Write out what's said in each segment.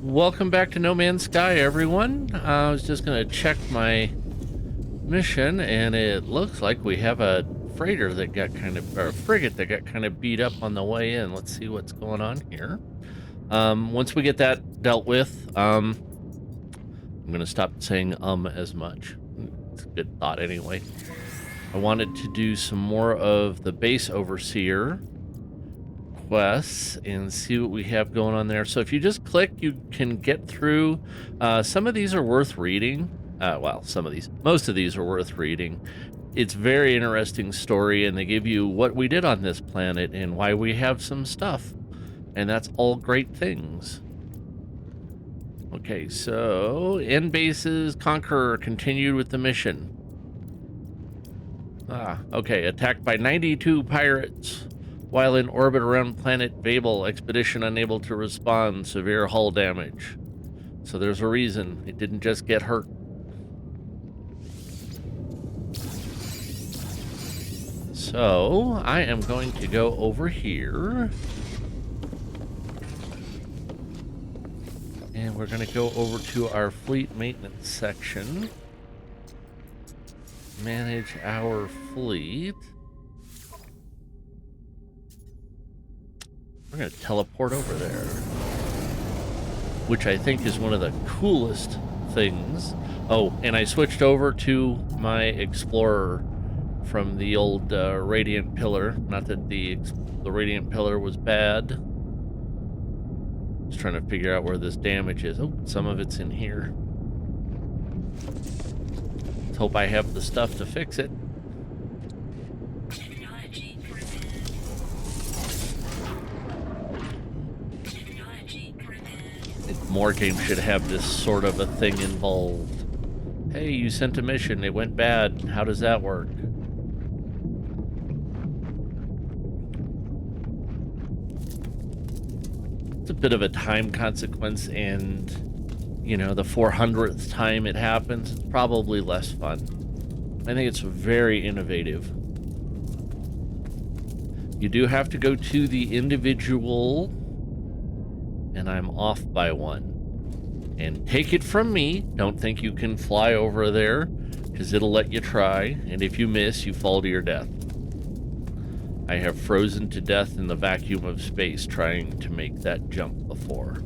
Welcome back to No Man's Sky, everyone. I was just going to check my mission, and it looks like we have a freighter that got or a frigate that got kind of beat up on the way in. Let's see what's going on here. Once we get that dealt with, I'm going to stop saying as much. It's a good thought anyway. I wanted to do some more of the base overseer quests and see what we have going on there. So if you just click, you can get through. Some of these are worth reading. Most of these are worth reading. It's very interesting story, and they give you what we did on this planet and why we have some stuff, and that's all great things. Okay, so end bases, Conqueror continued with the mission. Okay, attacked by 92 pirates. While in orbit around planet Babel, expedition unable to respond, severe hull damage. So there's a reason. It didn't just get hurt. So I am going to go over here. And we're going to go over to our fleet maintenance section. Manage our fleet. We're going to teleport over there, which I think is one of the coolest things. Oh, and I switched over to my Explorer from the old Radiant Pillar. Not that the Radiant Pillar was bad. Just trying to figure out where this damage is. Oh, some of it's in here. Let's hope I have the stuff to fix it. More games should have this sort of a thing involved. Hey, you sent a mission, it went bad. How does that work? It's a bit of a time consequence, and, you know, the 400th time it happens, it's probably less fun. I think it's very innovative. You do have to go to the individual, and I'm off by one. And take it from me, don't think you can fly over there, because it'll let you try, and if you miss, you fall to your death. I have frozen to death in the vacuum of space trying to make that jump before.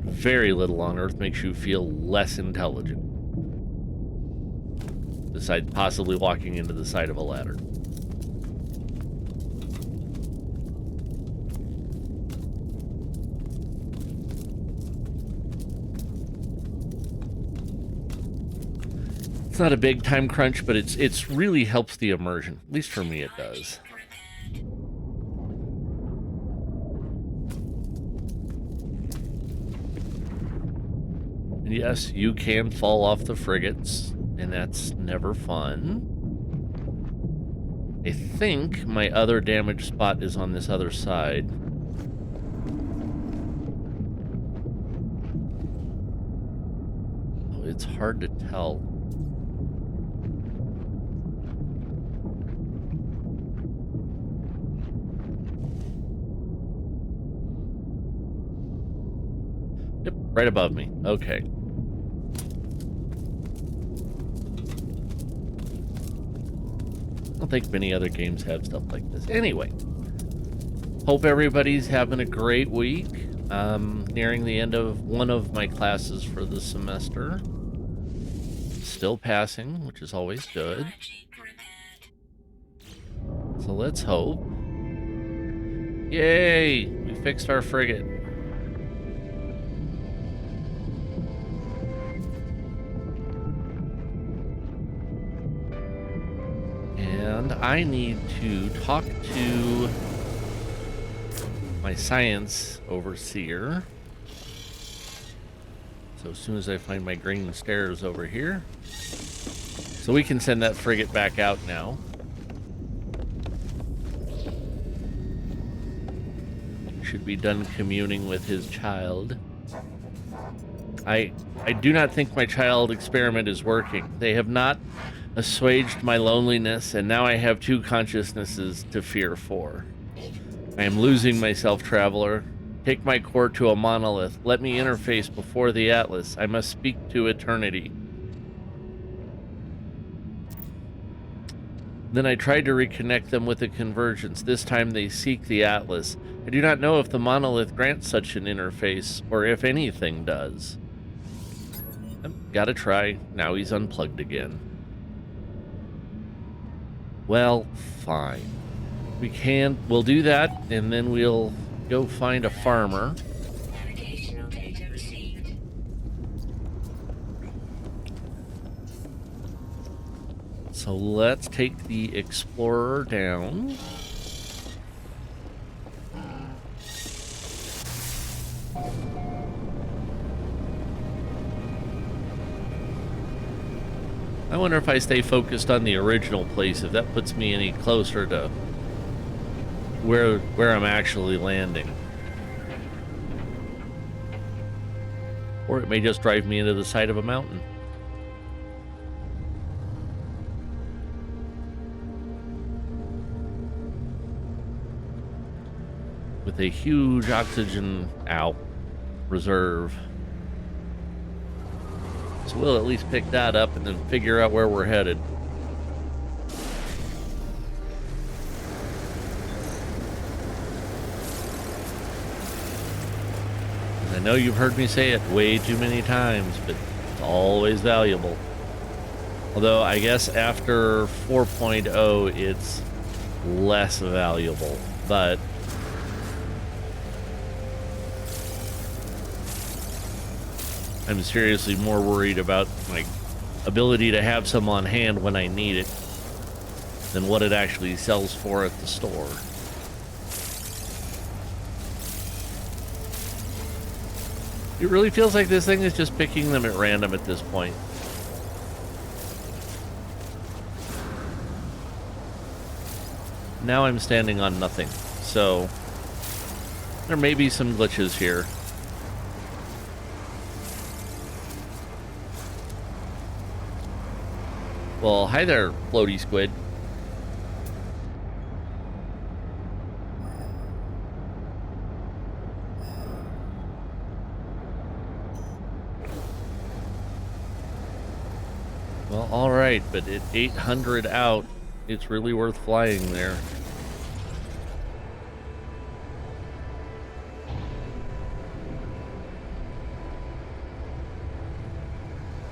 Very little on Earth makes you feel less intelligent, besides possibly walking into the side of a ladder. It's not a big time crunch, but it's really helps the immersion. At least for me, it does. And yes, you can fall off the frigates, and that's never fun. I think my other damage spot is on this other side. Oh, it's hard to tell. Yep, right above me. Okay. I don't think many other games have stuff like this. Anyway, hope everybody's having a great week. Nearing the end of one of my classes for the semester. Still passing, which is always good. So let's hope. Yay! We fixed our frigate. And I need to talk to my science overseer. So as soon as I find my green stairs over here. So we can send that frigate back out now. Should be done communing with his child. I do not think my child experiment is working. They have not assuaged my loneliness, and now I have two consciousnesses to fear for. I am losing myself, traveler. Take my core to a monolith. Let me interface before the Atlas. I must speak to eternity. Then I tried to reconnect them with the convergence. This time they seek the Atlas. I do not know if the monolith grants such an interface, or if anything does. Gotta try. Now he's unplugged again. Well, fine. We'll do that, and then we'll go find a farmer. Navigational data received. So let's take the explorer down. I wonder if I stay focused on the original place, if that puts me any closer to where I'm actually landing. Or it may just drive me into the side of a mountain. With a huge oxygen reserve. So we'll at least pick that up and then figure out where we're headed. I know you've heard me say it way too many times, but it's always valuable. Although I guess after 4.0, it's less valuable, but I'm seriously more worried about my ability to have some on hand when I need it than what it actually sells for at the store. It really feels like this thing is just picking them at random at this point. Now I'm standing on nothing, so there may be some glitches here. Well, hi there, floaty squid. Well, all right, but at 800 out, it's really worth flying there.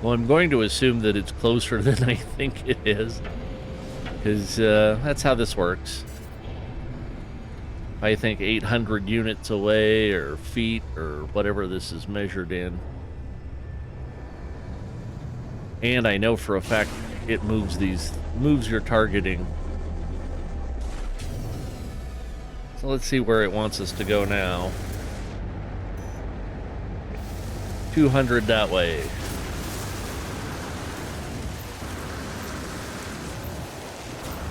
Well, I'm going to assume that it's closer than I think it is, because that's how this works. If I think 800 units away, or feet, or whatever this is measured in. And I know for a fact it moves your targeting. So let's see where it wants us to go now. 200 that way.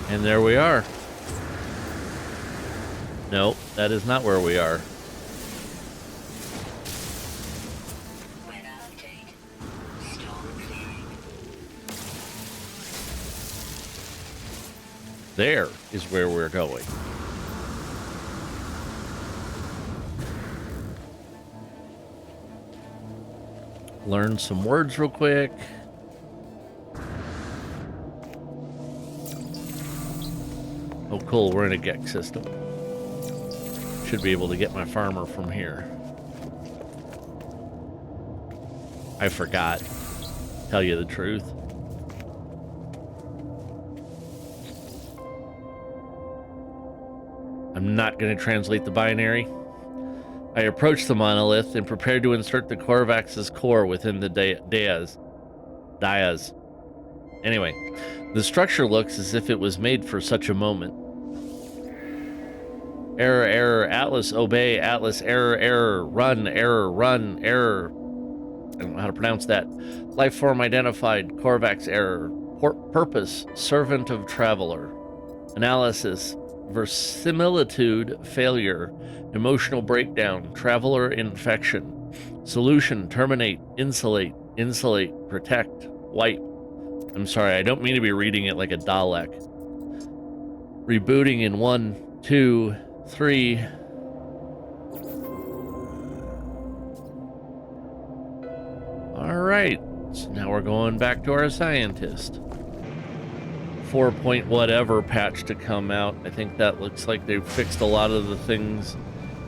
And there we are. No, that is not where we are. There is where we're going. Learn some words real quick. Oh, cool. We're in a Gex system. Should be able to get my farmer from here. I forgot. Tell you the truth. I'm not going to translate the binary. I approached the monolith and prepared to insert the Korvax's core within the dias. Anyway, the structure looks as if it was made for such a moment. Error, error, Atlas, obey, Atlas, error, error, run, error. I don't know how to pronounce that. Life form identified, Korvax error. Purpose, servant of traveler. Analysis, verisimilitude, failure. Emotional breakdown, traveler infection. Solution, terminate, insulate, protect, wipe. I'm sorry, I don't mean to be reading it like a Dalek. Rebooting in 1, 2, 3. All right, so now we're going back to our scientist. 4 point whatever patch to come out. I think that looks like they've fixed a lot of the things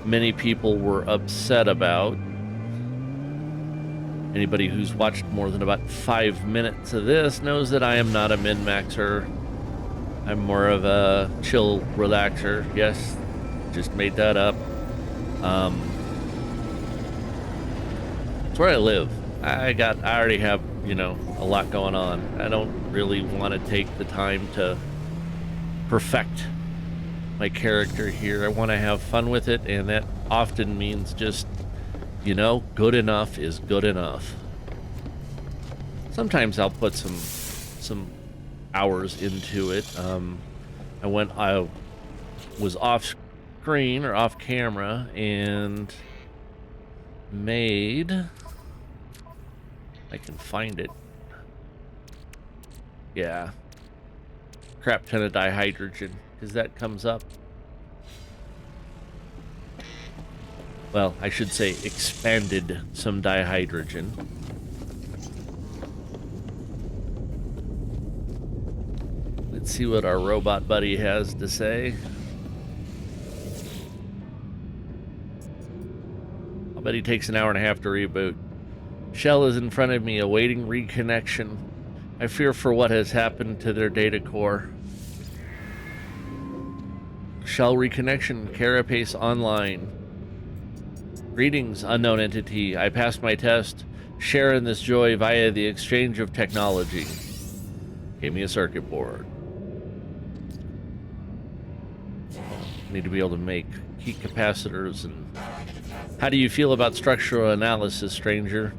many people were upset about. Anybody who's watched more than about 5 minutes of this knows that I am not a min-maxer. I'm more of a chill relaxer. Yes, just made that up. It's where I live. I already have, you know, a lot going on. I don't really want to take the time to perfect my character here. I want to have fun with it, and that often means just, you know, good enough is good enough. Sometimes I'll put some hours into it. I was off screen or off camera and made, I can find it. Yeah. Crap ton of dihydrogen, because that comes up. Well, I should say expanded some dihydrogen. Let's see what our robot buddy has to say. I'll bet he takes an hour and a half to reboot. Shell is in front of me, awaiting reconnection. I fear for what has happened to their data core. Shell reconnection, Carapace online. Greetings, unknown entity. I passed my test. Share in this joy via the exchange of technology. Gave me a circuit board. Need to be able to make heat capacitors. And how do you feel about structural analysis, stranger?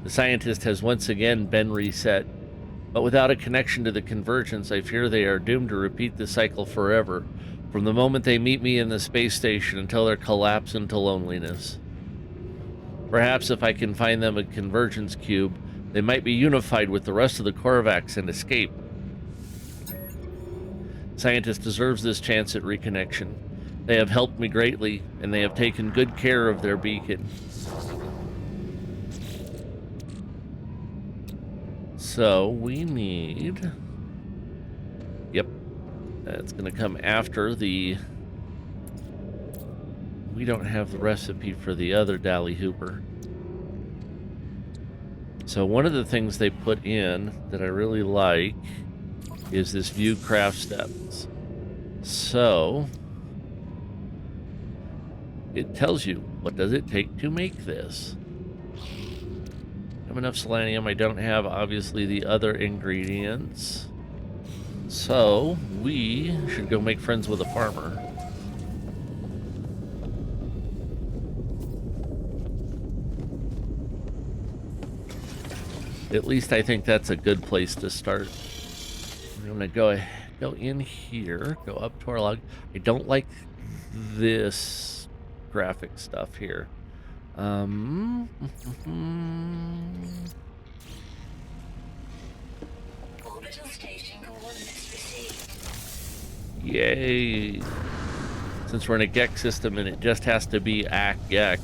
The scientist has once again been reset, but without a connection to the convergence, I fear they are doomed to repeat the cycle forever, from the moment they meet me in the space station until their collapse into loneliness. Perhaps if I can find them a convergence cube, they might be unified with the rest of the Korvax and escape. Scientist deserves this chance at reconnection. They have helped me greatly, and they have taken good care of their beacon. So we need... Yep. That's going to come after the... We don't have the recipe for the other Dally Hooper. So one of the things they put in that I really like is this view craft steps. So it tells you, what does it take to make this? I have enough selenium. I don't have, obviously, the other ingredients. So we should go make friends with a farmer. At least I think that's a good place to start. I'm gonna go in here, go up to our log. I don't like this graphic stuff here. Orbital station coordinates received. Yay! Since we're in a GEC system and it just has to be GEC.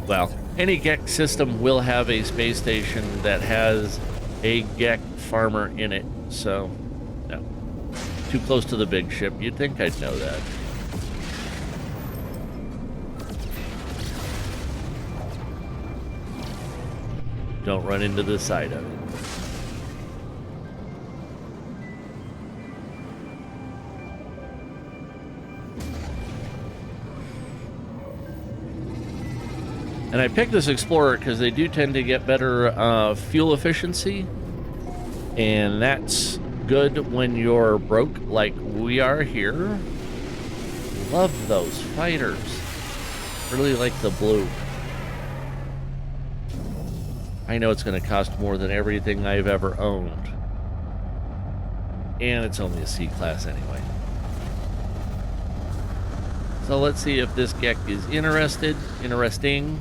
Well, any GEC system will have a space station that has a GEC farmer in it, so no. Too close to the big ship. You'd think I'd know that. Don't run into the side of it. And I picked this Explorer because they do tend to get better fuel efficiency. And that's good when you're broke like we are here. Love those fighters. Really like the blue. I know it's going to cost more than everything I've ever owned. And it's only a C-class anyway. So let's see if this GEC is interesting.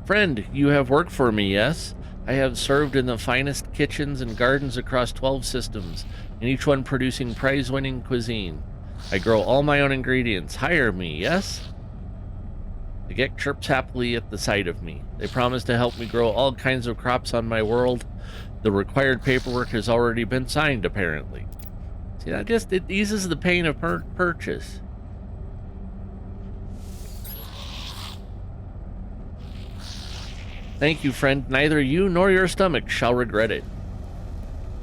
Friend, you have work for me, yes? I have served in the finest kitchens and gardens across 12 systems, and each one producing prize-winning cuisine. I grow all my own ingredients. Hire me, yes? The Gek chirps happily at the sight of me. They promise to help me grow all kinds of crops on my world. The required paperwork has already been signed, apparently. See, it eases the pain of purchase. Thank you, friend. Neither you nor your stomach shall regret it.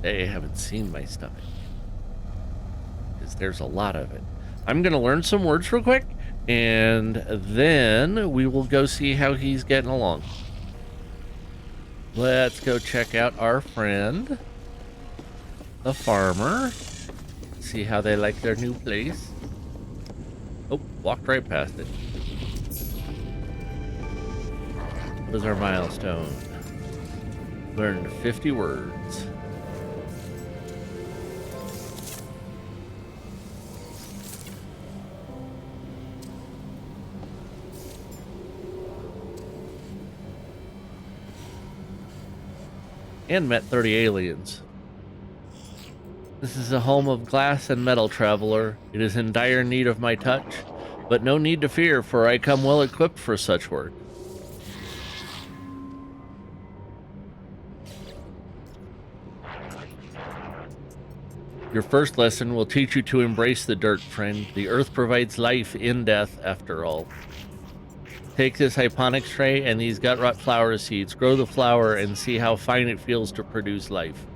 They haven't seen my stomach, because there's a lot of it. I'm going to learn some words real quick, and then we will go see how he's getting along. Let's go check out our friend, the farmer. See how they like their new place. Oh, walked right past it. What is our milestone? Learned 50 words. And met 30 aliens. This is a home of glass and metal, traveler. It is in dire need of my touch, but no need to fear, for I come well equipped for such work. Your first lesson will teach you to embrace the dirt, friend. The earth provides life in death, after all. Take this hyponics tray and these gut rot flower seeds. Grow the flower and see how fine it feels to produce life.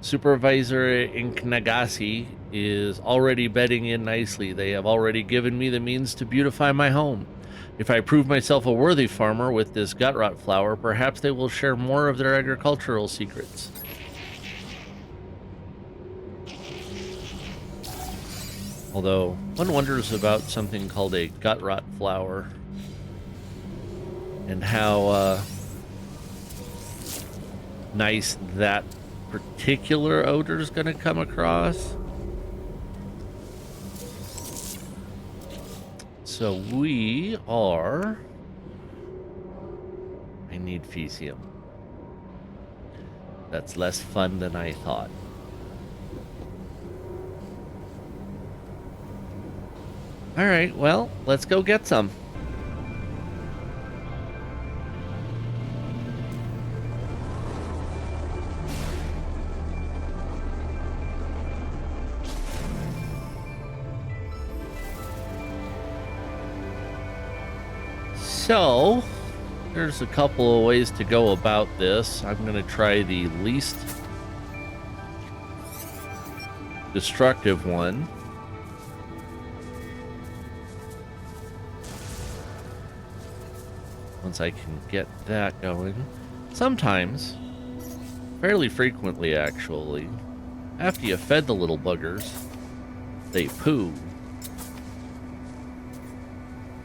Supervisor Inknagasi is already bedding in nicely. They have already given me the means to beautify my home. If I prove myself a worthy farmer with this gut rot flower, perhaps they will share more of their agricultural secrets. Although, one wonders about something called a gut rot flower and how nice that particular odor is going to come across. So we are... I need Fesium. That's less fun than I thought. All right, well, let's go get some. So, there's a couple of ways to go about this. I'm going to try the least destructive one. Once I can get that going. Sometimes, fairly frequently actually, after you fed the little buggers, they poo.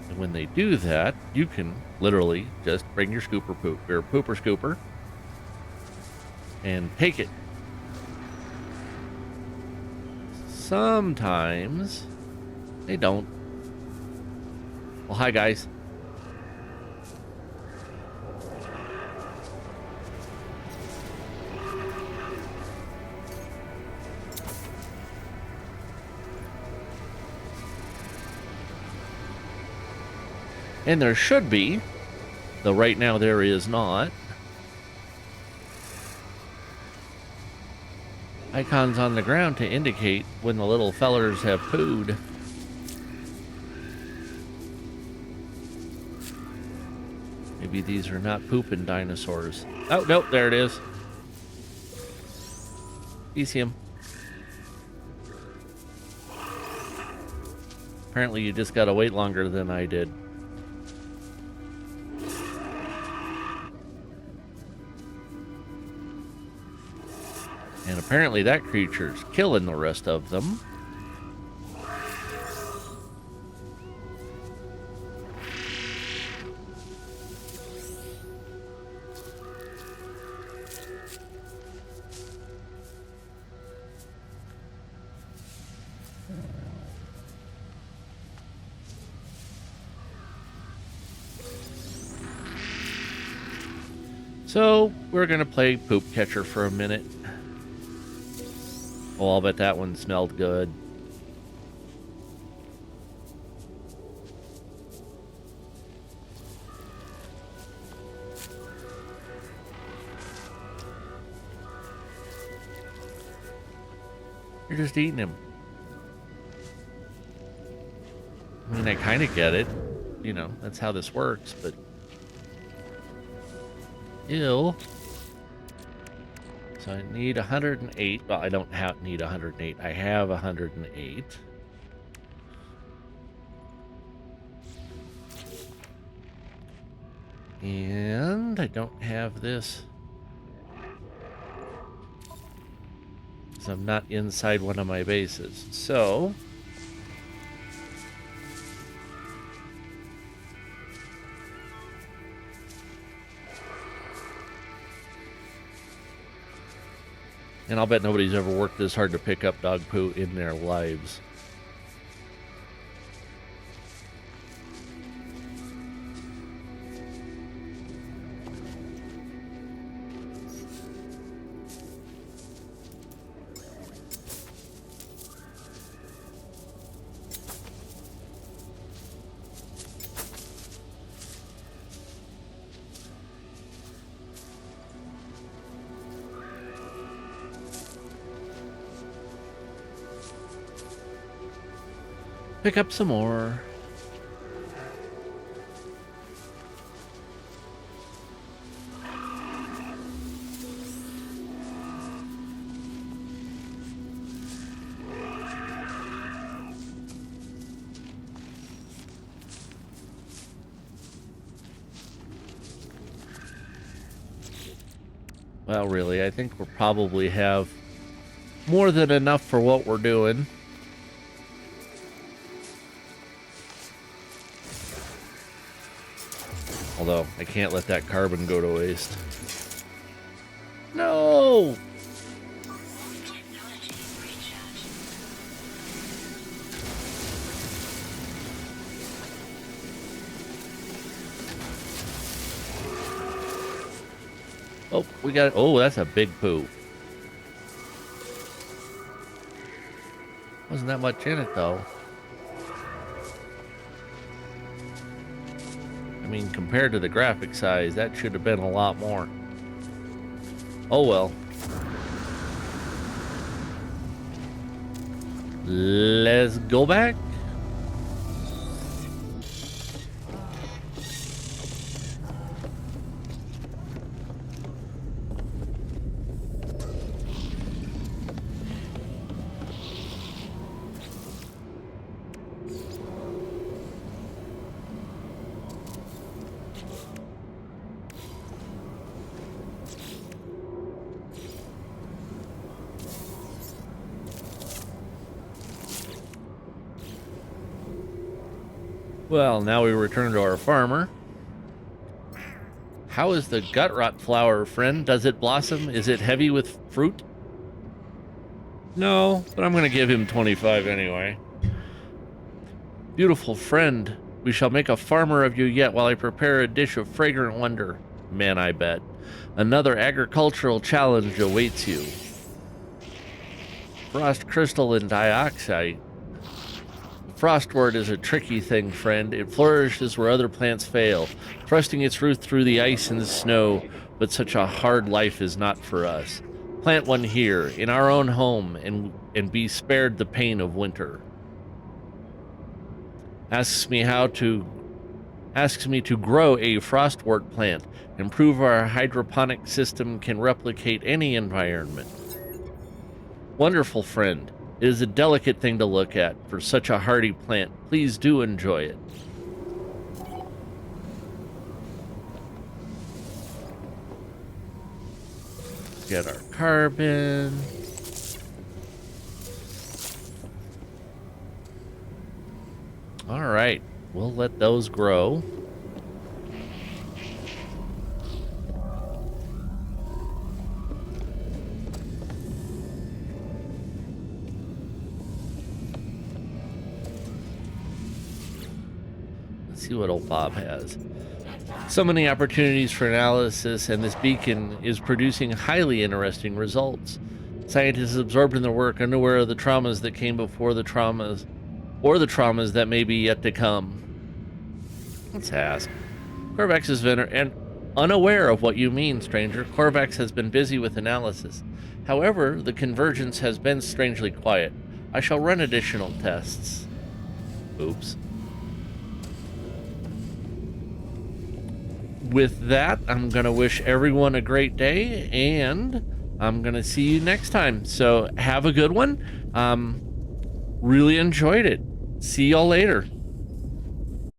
And when they do that, you can literally just bring your pooper scooper and take it. Sometimes they don't. Well, hi guys. And there should be, though right now there is not, icons on the ground to indicate when the little fellers have pooed. Maybe these are not pooping dinosaurs. Oh, nope, there it is. You see him. Apparently you just gotta wait longer than I did. And apparently that creature's killing the rest of them. So we're gonna play poop catcher for a minute. Oh, I'll bet that one smelled good. You're just eating him. I mean, I kind of get it. You know, that's how this works, but... Ew. So I need 108. Well, I don't need 108. I have 108. And I don't have this. Because I'm not inside one of my bases. So... And I'll bet nobody's ever worked this hard to pick up dog poo in their lives. Pick up some more. Well, really, I think we'll probably have more than enough for what we're doing. Although, I can't let that carbon go to waste. No! Technology recharge. Oh, we got... Oh, that's a big poo. Wasn't that much in it, though. I mean, compared to the graphic size, that should have been a lot more. Oh, well. Let's go back. Well, now we return to our farmer. How is the gut rot flower, friend? Does it blossom? Is it heavy with fruit? No, but I'm going to give him 25 anyway. Beautiful friend, we shall make a farmer of you yet while I prepare a dish of fragrant wonder. Man, I bet. Another agricultural challenge awaits you. Frost crystal and dioxide. Frostwort is a tricky thing, friend. It flourishes where other plants fail, thrusting its roots through the ice and the snow, but such a hard life is not for us. Plant one here, in our own home, and be spared the pain of winter. Asks me to grow a frostwort plant, and prove our hydroponic system can replicate any environment. Wonderful friend. It is a delicate thing to look at for such a hardy plant. Please do enjoy it. Get our carbon. All right, we'll let those grow. see what old Bob has. So many opportunities for analysis, and this beacon is producing highly interesting results. Scientists absorbed in their work, unaware of the traumas that came before the traumas, or the traumas that may be yet to come. Let's ask. Corvax is and unaware of what you mean, stranger. Corvax has been busy with analysis. However, the convergence has been strangely quiet. I shall run additional tests. Oops. With that, I'm going to wish everyone a great day, and I'm going to see you next time. So have a good one. Really enjoyed it. See y'all later.